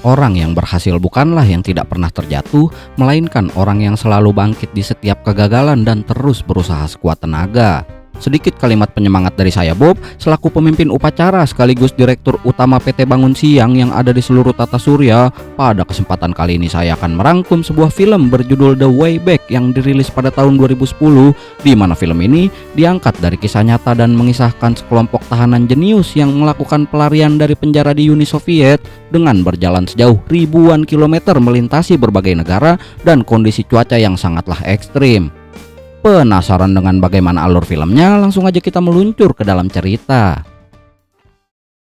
Orang yang berhasil bukanlah yang tidak pernah terjatuh, melainkan orang yang selalu bangkit di setiap kegagalan dan terus berusaha sekuat tenaga. Sedikit kalimat penyemangat dari saya, Bob, selaku pemimpin upacara sekaligus Direktur Utama PT Bangun Siang yang ada di seluruh tata surya. Pada kesempatan kali ini saya akan merangkum sebuah film berjudul The Way Back yang dirilis pada tahun 2010, di mana film ini diangkat dari kisah nyata dan mengisahkan sekelompok tahanan jenius yang melakukan pelarian dari penjara di Uni Soviet dengan berjalan sejauh ribuan kilometer melintasi berbagai negara dan kondisi cuaca yang sangatlah ekstrim. Penasaran dengan bagaimana alur filmnya? Langsung aja kita meluncur ke dalam cerita.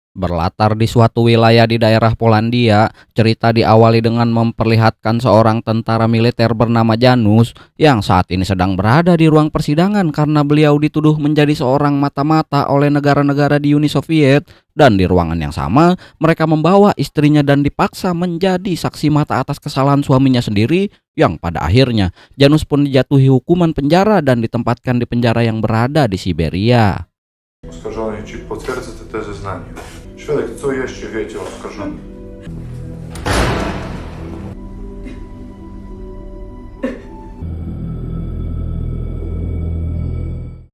Berlatar di suatu wilayah di daerah Polandia, cerita diawali dengan memperlihatkan seorang tentara militer bernama Janus yang saat ini sedang berada di ruang persidangan karena beliau dituduh menjadi seorang mata-mata oleh negara-negara di Uni Soviet. Dan di ruangan yang sama, mereka membawa istrinya dan dipaksa menjadi saksi mata atas kesalahan suaminya sendiri, yang pada akhirnya Janus pun dijatuhi hukuman penjara dan ditempatkan di penjara yang berada di Siberia. Oskarżony, czy potwierdza te zeznania? Świadek, co jeszcze wiecie o oskarżonym?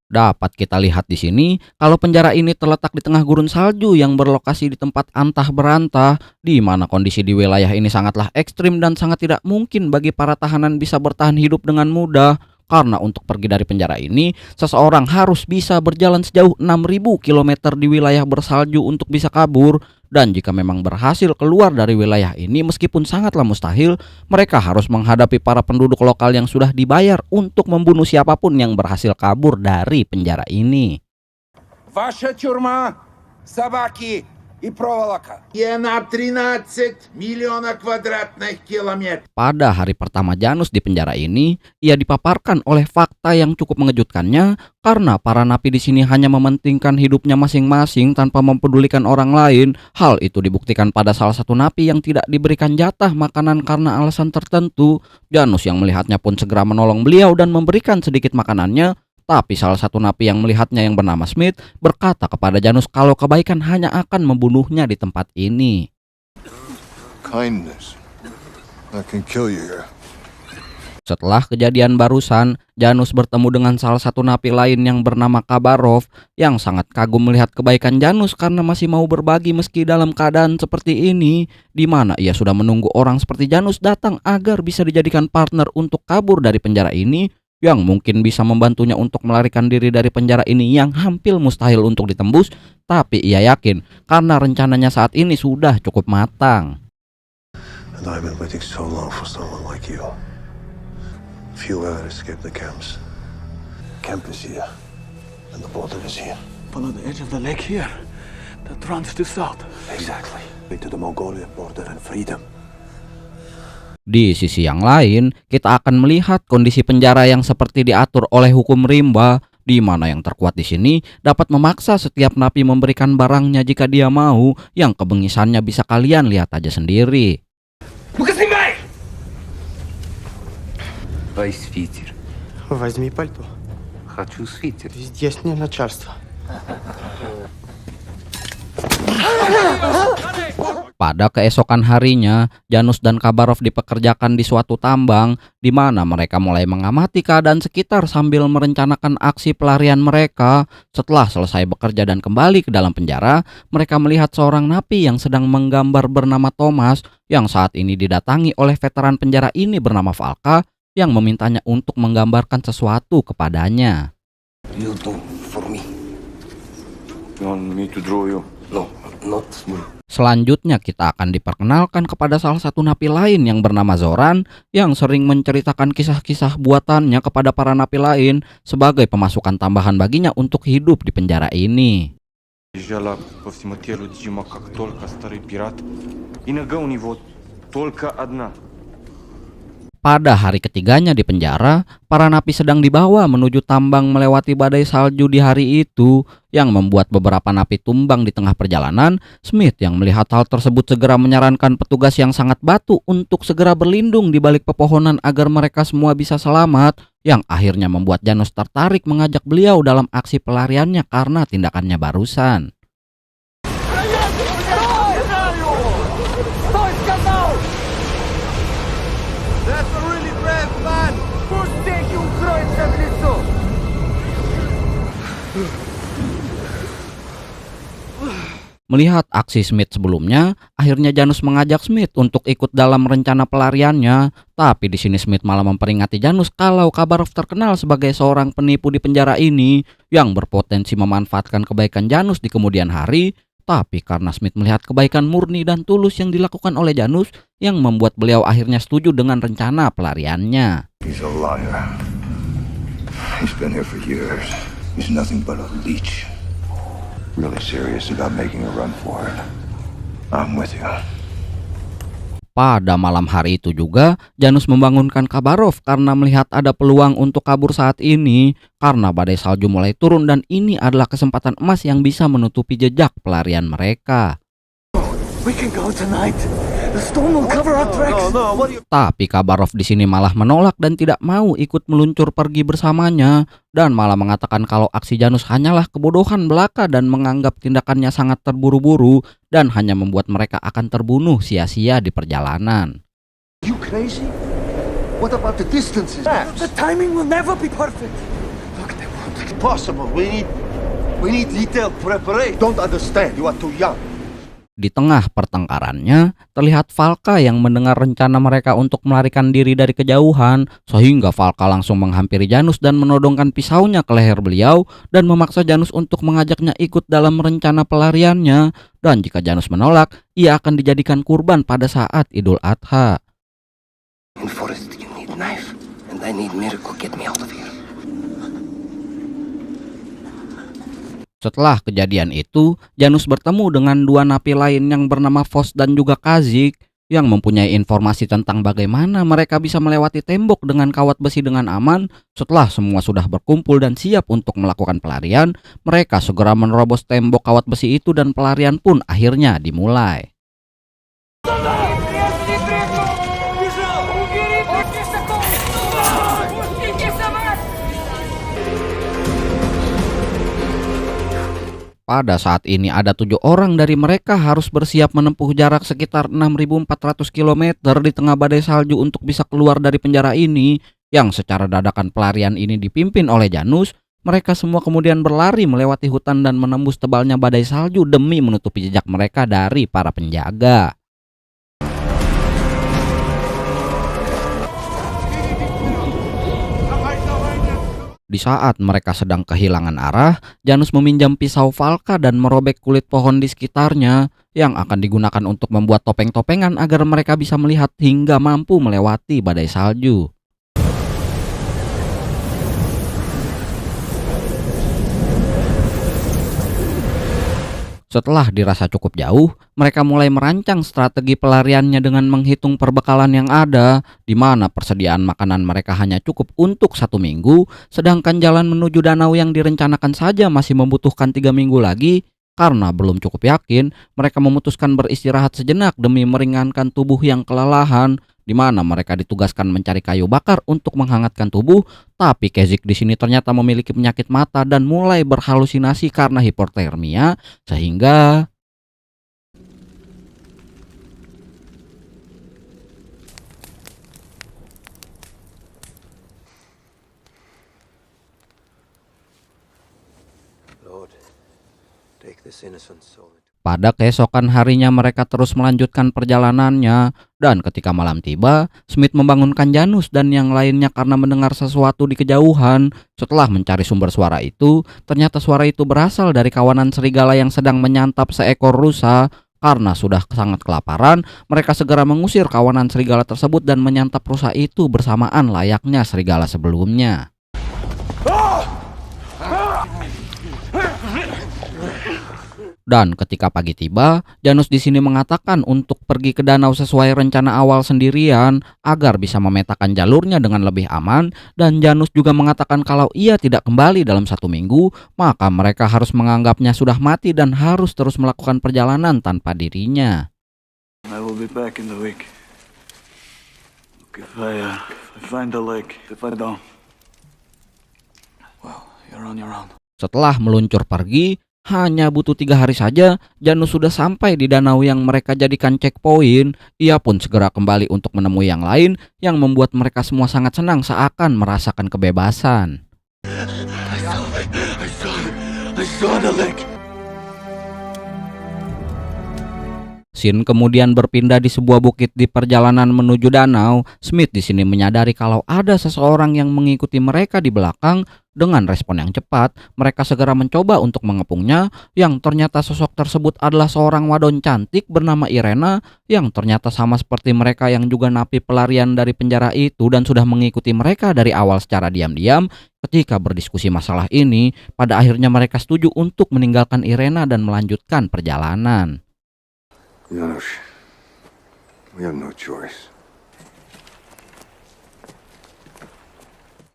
Dapat kita lihat di sini kalau penjara ini terletak di tengah gurun salju yang berlokasi di tempat antah berantah, di mana kondisi di wilayah ini sangatlah ekstrim dan sangat tidak mungkin bagi para tahanan bisa bertahan hidup dengan mudah. Karena untuk pergi dari penjara ini, seseorang harus bisa berjalan sejauh 6.000 km di wilayah bersalju untuk bisa kabur. Dan jika memang berhasil keluar dari wilayah ini, meskipun sangatlah mustahil, mereka harus menghadapi para penduduk lokal yang sudah dibayar untuk membunuh siapapun yang berhasil kabur dari penjara ini. Ваша тюрьма, собаки и проволока. Я на 13 миллиона квадратных километров. Pada hari pertama Janus di penjara ini, ia dipaparkan oleh fakta yang cukup mengejutkannya karena para napi di sini hanya mementingkan hidupnya masing-masing tanpa mempedulikan orang lain. Hal itu dibuktikan pada salah satu napi yang tidak diberikan jatah makanan karena alasan tertentu. Janus yang melihatnya pun segera menolong beliau dan memberikan sedikit makanannya. Tapi salah satu napi yang melihatnya yang bernama Smith berkata kepada Janus kalau kebaikan hanya akan membunuhnya di tempat ini. Kindness. I can kill you here. Setelah kejadian barusan, Janus bertemu dengan salah satu napi lain yang bernama Kabarov yang sangat kagum melihat kebaikan Janus karena masih mau berbagi meski dalam keadaan seperti ini, di mana ia sudah menunggu orang seperti Janus datang agar bisa dijadikan partner untuk kabur dari penjara ini, yang mungkin bisa membantunya untuk melarikan diri dari penjara ini yang hampir mustahil untuk ditembus. Tapi ia yakin karena rencananya saat ini sudah cukup matang. And I've been waiting so long for someone like you. Few ever escape the camps. Camp is here, and the border is here. On the edge of the lake here, that runs to south. Exactly. Way to the Mongolian border and freedom. Di sisi yang lain, kita akan melihat kondisi penjara yang seperti diatur oleh hukum rimba, di mana yang terkuat di sini dapat memaksa setiap napi memberikan barangnya jika dia mau, yang kebengisannya bisa kalian lihat aja sendiri. Свитер. Возьми пальто. Хочу свитер. Здесь не начальство. Pada keesokan harinya, Janus dan Kabarov dipekerjakan di suatu tambang, di mana mereka mulai mengamati keadaan sekitar sambil merencanakan aksi pelarian mereka. Setelah selesai bekerja dan kembali ke dalam penjara, mereka melihat seorang napi yang sedang menggambar bernama Thomas, yang saat ini didatangi oleh veteran penjara ini bernama Valka, yang memintanya untuk menggambarkan sesuatu kepadanya. You do for me. You want me to draw you? No, not me. Selanjutnya kita akan diperkenalkan kepada salah satu napi lain yang bernama Zoran, yang sering menceritakan kisah-kisah buatannya kepada para napi lain sebagai pemasukan tambahan baginya untuk hidup di penjara ini. Езжала по всему телу Дима, как только старый пират, и нога у него только одна. Pada hari ketiganya di penjara, para napi sedang dibawa menuju tambang melewati badai salju di hari itu, yang membuat beberapa napi tumbang di tengah perjalanan. Smith yang melihat hal tersebut segera menyarankan petugas yang sangat batu untuk segera berlindung di balik pepohonan agar mereka semua bisa selamat, yang akhirnya membuat Janus tertarik mengajak beliau dalam aksi pelariannya karena tindakannya barusan. Melihat aksi Smith sebelumnya, akhirnya Janus mengajak Smith untuk ikut dalam rencana pelariannya. Tapi di sini Smith malah memperingati Janus kalau Khabarov terkenal sebagai seorang penipu di penjara ini yang berpotensi memanfaatkan kebaikan Janus di kemudian hari. Tapi karena Smith melihat kebaikan murni dan tulus yang dilakukan oleh Janus, yang membuat beliau akhirnya setuju dengan rencana pelariannya. He's a liar. He's been here for years. He's nothing but a leech. Really serious about making a run for it. I'm with you. Pada malam hari itu juga, Janus membangunkan Khabarov karena melihat ada peluang untuk kabur saat ini karena badai salju mulai turun dan ini adalah kesempatan emas yang bisa menutupi jejak pelarian mereka. We can go tonight. The storm will cover our tracks. Tapi Khabarov di sini malah menolak dan tidak mau ikut meluncur pergi bersamanya dan malah mengatakan kalau aksi Janus hanyalah kebodohan belaka dan menganggap tindakannya sangat terburu-buru dan hanya membuat mereka akan terbunuh sia-sia di perjalanan. You crazy? What about the distances? The timing will never be perfect. Look, they won't. It's possible. We need detailed preparation. Don't understand. You are too young. Di tengah pertengkarannya, terlihat Valka yang mendengar rencana mereka untuk melarikan diri dari kejauhan, sehingga Valka langsung menghampiri Janus dan menodongkan pisaunya ke leher beliau dan memaksa Janus untuk mengajaknya ikut dalam rencana pelariannya. Dan jika Janus menolak, ia akan dijadikan kurban pada saat Idul Adha. In forest, you need knife, and I need miracle get me out of here. Setelah kejadian itu, Janus bertemu dengan dua napi lain yang bernama Vos dan juga Kazik yang mempunyai informasi tentang bagaimana mereka bisa melewati tembok dengan kawat besi dengan aman. Setelah semua sudah berkumpul dan siap untuk melakukan pelarian, mereka segera menerobos tembok kawat besi itu dan pelarian pun akhirnya dimulai. Pada saat ini ada 7 orang dari mereka harus bersiap menempuh jarak sekitar 6.400 km di tengah badai salju untuk bisa keluar dari penjara ini. Yang secara dadakan pelarian ini dipimpin oleh Janus. Mereka semua kemudian berlari melewati hutan dan menembus tebalnya badai salju demi menutupi jejak mereka dari para penjaga. Di saat mereka sedang kehilangan arah, Janus meminjam pisau Valka dan merobek kulit pohon di sekitarnya yang akan digunakan untuk membuat topeng-topengan agar mereka bisa melihat hingga mampu melewati badai salju. Setelah dirasa cukup jauh, mereka mulai merancang strategi pelariannya dengan menghitung perbekalan yang ada, di mana persediaan makanan mereka hanya cukup untuk 1 minggu, sedangkan jalan menuju danau yang direncanakan saja masih membutuhkan 3 minggu lagi. Karena belum cukup yakin, mereka memutuskan beristirahat sejenak demi meringankan tubuh yang kelelahan, di mana mereka ditugaskan mencari kayu bakar untuk menghangatkan tubuh. Tapi Kazik di sini ternyata memiliki penyakit mata dan mulai berhalusinasi karena hipotermia, sehingga Lord, take this innocent soul. pada keesokan harinya mereka terus melanjutkan perjalanannya. Dan ketika malam tiba, Smith membangunkan Janus dan yang lainnya karena mendengar sesuatu di kejauhan. Setelah mencari sumber suara itu, ternyata suara itu berasal dari kawanan serigala yang sedang menyantap seekor rusa. Karena sudah sangat kelaparan, mereka segera mengusir kawanan serigala tersebut dan menyantap rusa itu bersamaan layaknya serigala sebelumnya. Dan ketika pagi tiba, Janus di sini mengatakan untuk pergi ke danau sesuai rencana awal sendirian agar bisa memetakan jalurnya dengan lebih aman. Dan Janus juga mengatakan kalau ia tidak kembali dalam 1 minggu, maka mereka harus menganggapnya sudah mati dan harus terus melakukan perjalanan tanpa dirinya. I will be back in the week. If I find the lake, if I don't, well, you're on your own. Setelah meluncur pergi, Hanya butuh 3 hari saja, Janus sudah sampai di danau yang mereka jadikan checkpoint. Ia pun segera kembali untuk menemui yang lain, yang membuat mereka semua sangat senang seakan merasakan kebebasan. I saw the lake. Scene kemudian berpindah di sebuah bukit di perjalanan menuju danau. Smith di sini menyadari kalau ada seseorang yang mengikuti mereka di belakang. Dengan respon yang cepat, mereka segera mencoba untuk mengepungnya, yang ternyata sosok tersebut adalah seorang wadon cantik bernama Irena, yang ternyata sama seperti mereka yang juga napi pelarian dari penjara itu dan sudah mengikuti mereka dari awal secara diam-diam. Ketika berdiskusi masalah ini, pada akhirnya mereka setuju untuk meninggalkan Irena dan melanjutkan perjalanan. Janusz, we have no choice.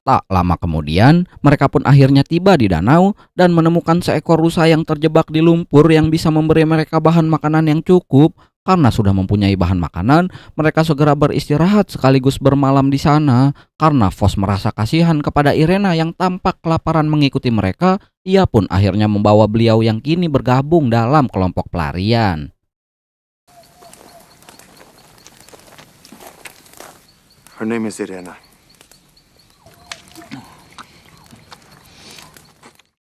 Tak lama kemudian, mereka pun akhirnya tiba di danau dan menemukan seekor rusa yang terjebak di lumpur yang bisa memberi mereka bahan makanan yang cukup. Karena sudah mempunyai bahan makanan, mereka segera beristirahat sekaligus bermalam di sana. Karena Vos merasa kasihan kepada Irena yang tampak kelaparan mengikuti mereka, ia pun akhirnya membawa beliau yang kini bergabung dalam kelompok pelarian. Her name is Irena.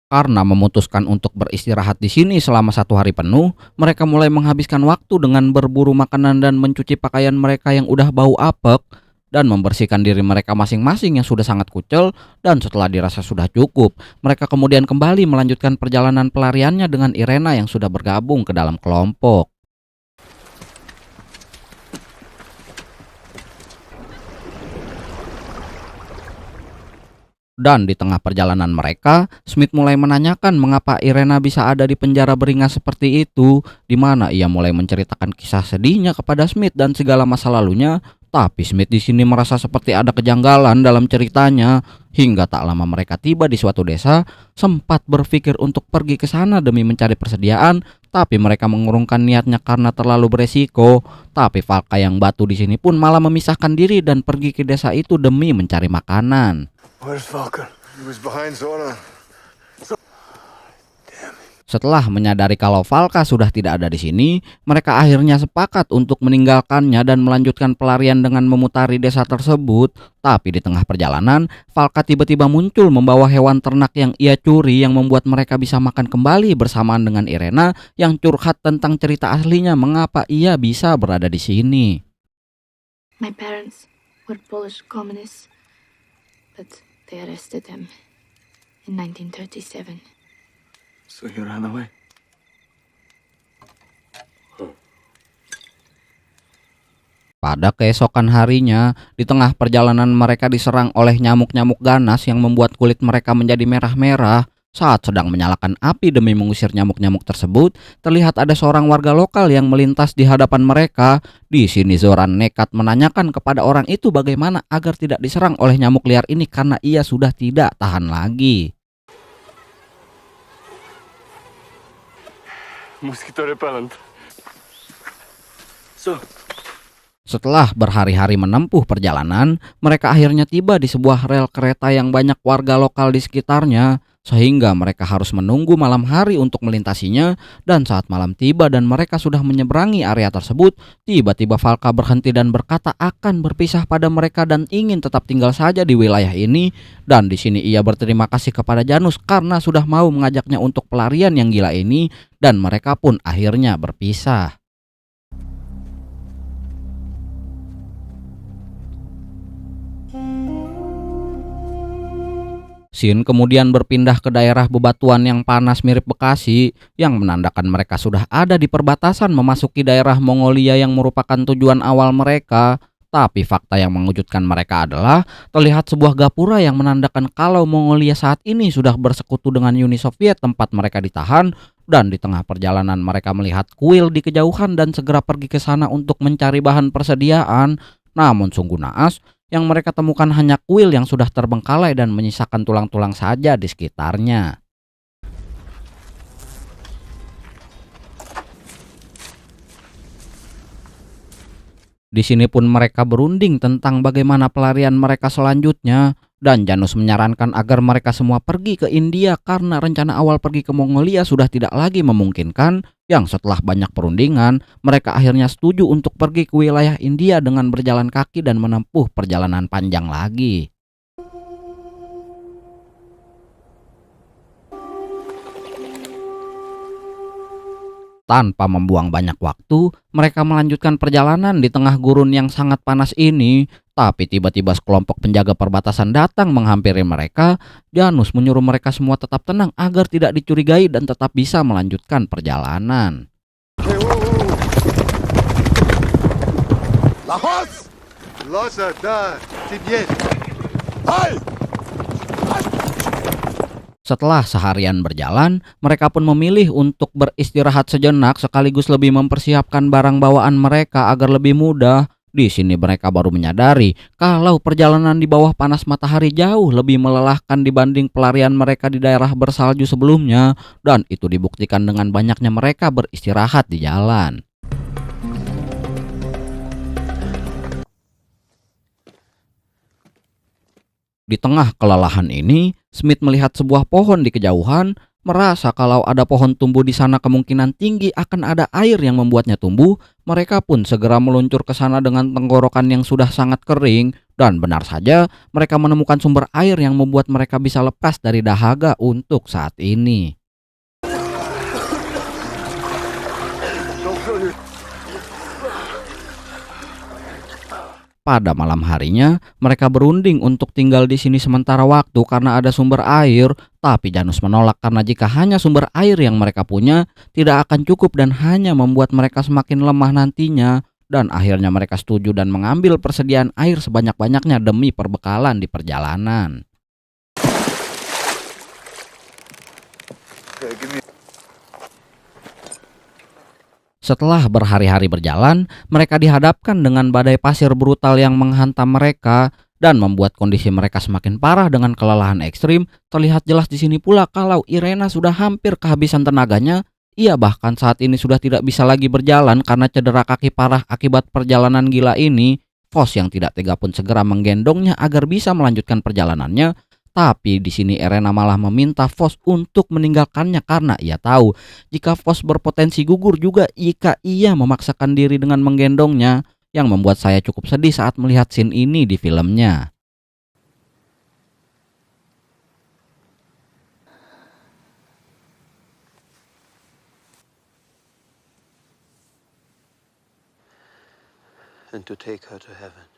Karena memutuskan untuk beristirahat di sini selama 1 hari penuh, mereka mulai menghabiskan waktu dengan berburu makanan dan mencuci pakaian mereka yang udah bau apek, dan membersihkan diri mereka masing-masing yang sudah sangat kucel. Dan setelah dirasa sudah cukup, mereka kemudian kembali melanjutkan perjalanan pelariannya dengan Irena yang sudah bergabung ke dalam kelompok. Dan di tengah perjalanan mereka, Smith mulai menanyakan mengapa Irena bisa ada di penjara beringas seperti itu, di mana ia mulai menceritakan kisah sedihnya kepada Smith dan segala masa lalunya. Tapi Smith di sini merasa seperti ada kejanggalan dalam ceritanya. Hingga tak lama mereka tiba di suatu desa, sempat berpikir untuk pergi ke sana demi mencari persediaan, tapi mereka mengurungkan niatnya karena terlalu beresiko. Tapi Valka yang batu di sini pun malah memisahkan diri dan pergi ke desa itu demi mencari makanan. Where's Falcon? He was behind Zona. Setelah menyadari kalau Valka sudah tidak ada di sini, mereka akhirnya sepakat untuk meninggalkannya dan melanjutkan pelarian dengan memutari desa tersebut. Tapi di tengah perjalanan, Valka tiba-tiba muncul membawa hewan ternak yang ia curi, yang membuat mereka bisa makan kembali bersamaan dengan Irena yang curhat tentang cerita aslinya mengapa ia bisa berada di sini. My parents were Polish communists, but they arrested them in 1937. So you ran away? Pada keesokan harinya, di tengah perjalanan mereka diserang oleh nyamuk-nyamuk ganas yang membuat kulit mereka menjadi merah-merah. Saat sedang menyalakan api demi mengusir nyamuk-nyamuk tersebut, terlihat ada seorang warga lokal yang melintas di hadapan mereka. Di sini Zoran nekat menanyakan kepada orang itu bagaimana agar tidak diserang oleh nyamuk liar ini karena ia sudah tidak tahan lagi. Mosquito repellent. Setelah berhari-hari menempuh perjalanan, mereka akhirnya tiba di sebuah rel kereta yang banyak warga lokal di sekitarnya, sehingga mereka harus menunggu malam hari untuk melintasinya. Dan saat malam tiba dan mereka sudah menyeberangi area tersebut, tiba-tiba Valka berhenti dan berkata akan berpisah pada mereka dan ingin tetap tinggal saja di wilayah ini. Dan di sini ia berterima kasih kepada Janus karena sudah mau mengajaknya untuk pelarian yang gila ini, dan mereka pun akhirnya berpisah. Scene kemudian berpindah ke daerah bebatuan yang panas mirip Bekasi, yang menandakan mereka sudah ada di perbatasan memasuki daerah Mongolia yang merupakan tujuan awal mereka. Tapi fakta yang mengejutkan mereka adalah terlihat sebuah gapura yang menandakan kalau Mongolia saat ini sudah bersekutu dengan Uni Soviet tempat mereka ditahan. Dan di tengah perjalanan mereka melihat kuil di kejauhan dan segera pergi ke sana untuk mencari bahan persediaan. Namun sungguh naas, yang mereka temukan hanya kuil yang sudah terbengkalai dan menyisakan tulang-tulang saja di sekitarnya. Di sini pun mereka berunding tentang bagaimana pelarian mereka selanjutnya. dan Janus menyarankan agar mereka semua pergi ke India karena rencana awal pergi ke Mongolia sudah tidak lagi memungkinkan, yang setelah banyak perundingan mereka akhirnya setuju untuk pergi ke wilayah India dengan berjalan kaki dan menempuh perjalanan panjang lagi. Tanpa membuang banyak waktu, mereka melanjutkan perjalanan di tengah gurun yang sangat panas ini. Tapi tiba-tiba sekelompok penjaga perbatasan datang menghampiri mereka. Janus menyuruh mereka semua tetap tenang agar tidak dicurigai dan tetap bisa melanjutkan perjalanan. Setelah seharian berjalan, mereka pun memilih untuk beristirahat sejenak sekaligus lebih mempersiapkan barang bawaan mereka agar lebih mudah. Di sini mereka baru menyadari kalau perjalanan di bawah panas matahari jauh lebih melelahkan dibanding pelarian mereka di daerah bersalju sebelumnya, dan itu dibuktikan dengan banyaknya mereka beristirahat di jalan. Di tengah kelelahan ini, Smith melihat sebuah pohon di kejauhan, merasa kalau ada pohon tumbuh di sana kemungkinan tinggi akan ada air yang membuatnya tumbuh. Mereka pun segera meluncur ke sana dengan tenggorokan yang sudah sangat kering, dan benar saja mereka menemukan sumber air yang membuat mereka bisa lepas dari dahaga untuk saat ini. Pada malam harinya, mereka berunding untuk tinggal di sini sementara waktu karena ada sumber air, tapi Janus menolak karena jika hanya sumber air yang mereka punya, tidak akan cukup dan hanya membuat mereka semakin lemah nantinya, dan akhirnya mereka setuju dan mengambil persediaan air sebanyak-banyaknya demi perbekalan di perjalanan. Setelah berhari-hari berjalan, mereka dihadapkan dengan badai pasir brutal yang menghantam mereka dan membuat kondisi mereka semakin parah dengan kelelahan ekstrim. Terlihat jelas di sini pula kalau Irena sudah hampir kehabisan tenaganya. Ia bahkan saat ini sudah tidak bisa lagi berjalan karena cedera kaki parah akibat perjalanan gila ini. Vos yang tidak tega pun segera menggendongnya agar bisa melanjutkan perjalanannya. Tapi di sini Irena malah meminta Vos untuk meninggalkannya karena ia tahu jika Vos berpotensi gugur juga jika ia memaksakan diri dengan menggendongnya, yang membuat saya cukup sedih saat melihat scene ini di filmnya. And to take her to heaven.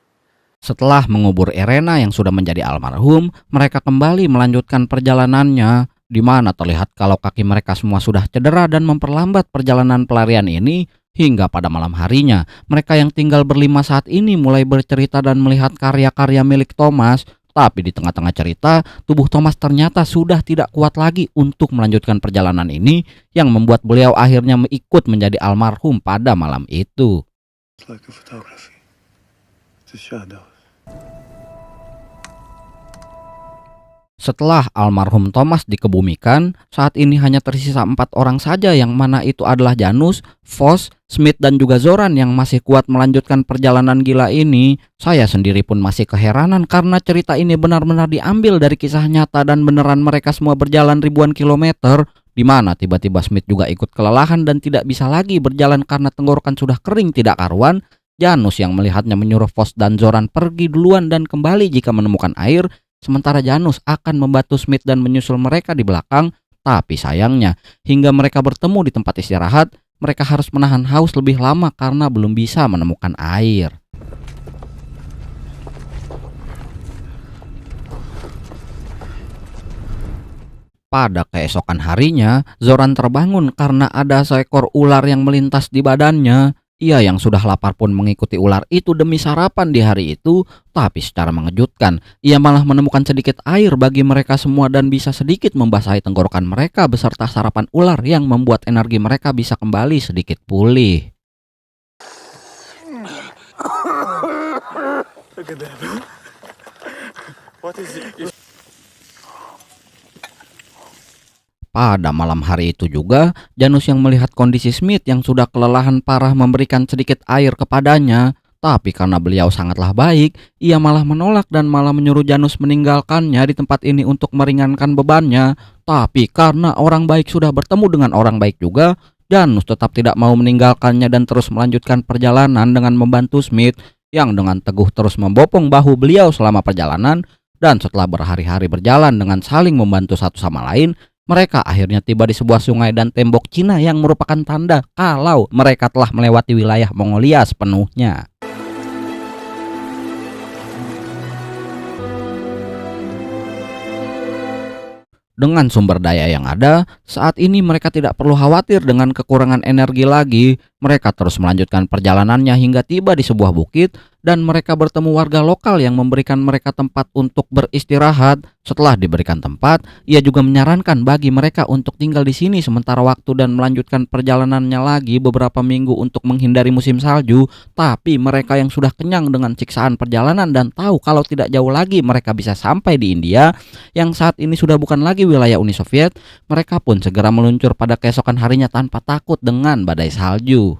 Setelah mengubur Irena yang sudah menjadi almarhum, mereka kembali melanjutkan perjalanannya, di mana terlihat kalau kaki mereka semua sudah cedera dan memperlambat perjalanan pelarian ini. Hingga pada malam harinya, mereka yang tinggal berlima saat ini mulai bercerita dan melihat karya-karya milik Thomas. Tapi di tengah-tengah cerita, tubuh Thomas ternyata sudah tidak kuat lagi untuk melanjutkan perjalanan ini, yang membuat beliau akhirnya ikut menjadi almarhum pada malam itu. It's like a photography. It's a shadow. Setelah almarhum Thomas dikebumikan, saat ini hanya tersisa 4 orang saja, yang mana itu adalah Janus, Vos, Smith dan juga Zoran yang masih kuat melanjutkan perjalanan gila ini. Saya sendiri pun masih keheranan karena cerita ini benar-benar diambil dari kisah nyata dan beneran mereka semua berjalan ribuan kilometer, di mana tiba-tiba Smith juga ikut kelelahan dan tidak bisa lagi berjalan karena tenggorokan sudah kering tidak karuan. Janus yang melihatnya menyuruh Vos dan Zoran pergi duluan dan kembali jika menemukan air. Sementara Janus akan membantu Smith dan menyusul mereka di belakang. Tapi sayangnya, hingga mereka bertemu di tempat istirahat, mereka harus menahan haus lebih lama karena belum bisa menemukan air. Pada keesokan harinya, Zoran terbangun karena ada seekor ular yang melintas di badannya. Ia yang sudah lapar pun mengikuti ular itu demi sarapan di hari itu, tapi secara mengejutkan, ia malah menemukan sedikit air bagi mereka semua dan bisa sedikit membasahi tenggorokan mereka beserta sarapan ular yang membuat energi mereka bisa kembali sedikit pulih. Look at that. What is it? Pada malam hari itu juga, Janus yang melihat kondisi Smith yang sudah kelelahan parah memberikan sedikit air kepadanya. Tapi karena beliau sangatlah baik, ia malah menolak dan malah menyuruh Janus meninggalkannya di tempat ini untuk meringankan bebannya. Tapi karena orang baik sudah bertemu dengan orang baik juga, Janus tetap tidak mau meninggalkannya dan terus melanjutkan perjalanan dengan membantu Smith yang dengan teguh terus membopong bahu beliau selama perjalanan. Dan setelah berhari-hari berjalan dengan saling membantu satu sama lain, mereka akhirnya tiba di sebuah sungai dan tembok Cina yang merupakan tanda kalau mereka telah melewati wilayah Mongolia sepenuhnya. Dengan sumber daya yang ada, saat ini mereka tidak perlu khawatir dengan kekurangan energi lagi. Mereka terus melanjutkan perjalanannya hingga tiba di sebuah bukit dan mereka bertemu warga lokal yang memberikan mereka tempat untuk beristirahat. Setelah diberikan tempat, ia juga menyarankan bagi mereka untuk tinggal di sini sementara waktu dan melanjutkan perjalanannya lagi beberapa minggu untuk menghindari musim salju. Tapi mereka yang sudah kenyang dengan siksaan perjalanan dan tahu kalau tidak jauh lagi mereka bisa sampai di India yang saat ini sudah bukan lagi wilayah Uni Soviet, mereka pun segera meluncur pada keesokan harinya tanpa takut dengan badai salju.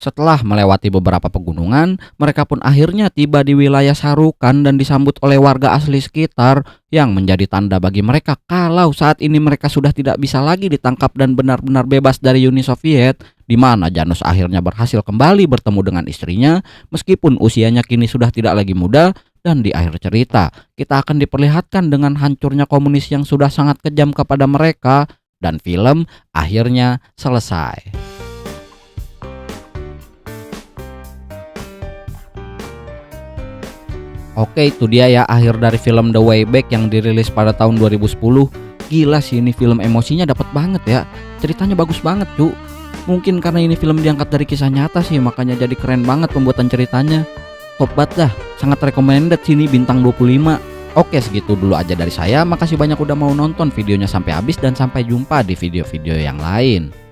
Setelah melewati beberapa pegunungan, mereka pun akhirnya tiba di wilayah Sarukan dan disambut oleh warga asli sekitar yang menjadi tanda bagi mereka kalau saat ini mereka sudah tidak bisa lagi ditangkap dan benar-benar bebas dari Uni Soviet, di mana Janus akhirnya berhasil kembali bertemu dengan istrinya meskipun usianya kini sudah tidak lagi muda. Dan di akhir cerita, kita akan diperlihatkan dengan hancurnya komunis yang sudah sangat kejam kepada mereka dan film akhirnya selesai. Oke, itu dia ya akhir dari film The Way Back yang dirilis pada tahun 2010. Gila sih, ini film emosinya dapat banget ya. Ceritanya bagus banget cu. Mungkin karena ini film diangkat dari kisah nyata sih, makanya jadi keren banget pembuatan ceritanya. Top banget dah, sangat recommended sini, bintang 25. Oke, segitu dulu aja dari saya. Makasih banyak udah mau nonton videonya sampai habis dan sampai jumpa di video-video yang lain.